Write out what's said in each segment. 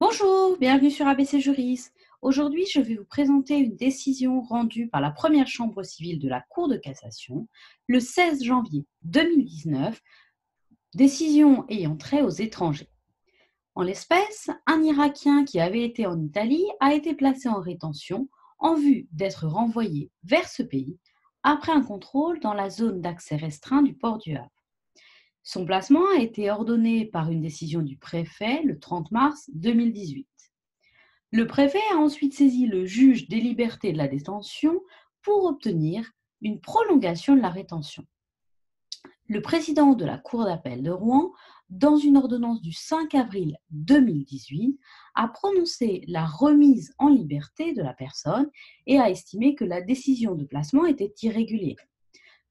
Bonjour, bienvenue sur ABC Juris. Aujourd'hui, je vais vous présenter une décision rendue par la première chambre civile de la Cour de cassation le 16 janvier 2019, décision ayant trait aux étrangers. En l'espèce, un Irakien qui avait été en Italie a été placé en rétention en vue d'être renvoyé vers ce pays après un contrôle dans la zone d'accès restreint du port du Havre. Son placement a été ordonné par une décision du préfet le 30 mars 2018. Le préfet a ensuite saisi le juge des libertés de la détention pour obtenir une prolongation de la rétention. Le président de la Cour d'appel de Rouen, dans une ordonnance du 5 avril 2018, a prononcé la remise en liberté de la personne et a estimé que la décision de placement était irrégulière.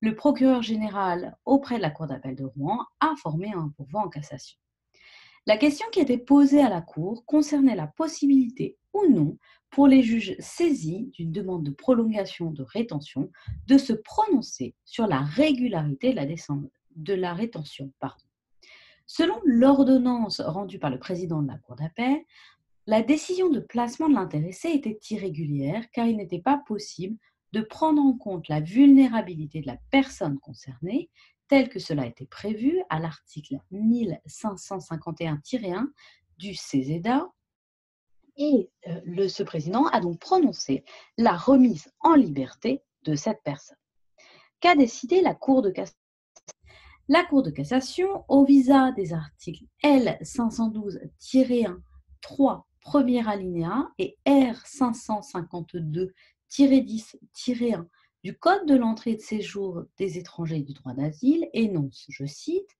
Le procureur général auprès de la Cour d'appel de Rouen a formé un pourvoi en cassation. La question qui était posée à la Cour concernait la possibilité ou non pour les juges saisis d'une demande de prolongation de rétention de se prononcer sur la régularité de la rétention. Selon l'ordonnance rendue par le président de la Cour d'appel, la décision de placement de l'intéressé était irrégulière car il n'était pas possible de prendre en compte la vulnérabilité de la personne concernée, tel que cela a été prévu à l'article 1551-1 du CESEDA. Et ce président a donc prononcé la remise en liberté de cette personne. Qu'a décidé la Cour de cassation? La Cour de cassation, au visa des articles L. 512-1, 3, premier alinéa, et R. 552-10-1 du Code de l'entrée et de séjour des étrangers et du droit d'asile, énonce, je cite,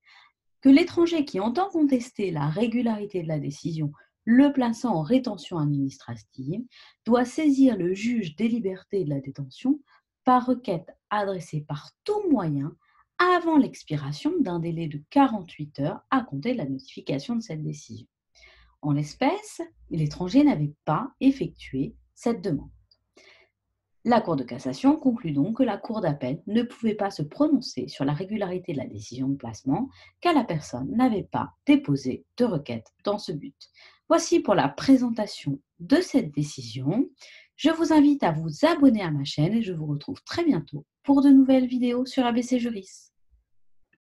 que l'étranger qui entend contester la régularité de la décision le plaçant en rétention administrative doit saisir le juge des libertés et de la détention par requête adressée par tout moyen avant l'expiration d'un délai de 48 heures à compter de la notification de cette décision. En l'espèce, l'étranger n'avait pas effectué cette demande. La Cour de cassation conclut donc que la Cour d'appel ne pouvait pas se prononcer sur la régularité de la décision de placement car la personne n'avait pas déposé de requête dans ce but. Voici pour la présentation de cette décision. Je vous invite à vous abonner à ma chaîne et je vous retrouve très bientôt pour de nouvelles vidéos sur ABC Juris.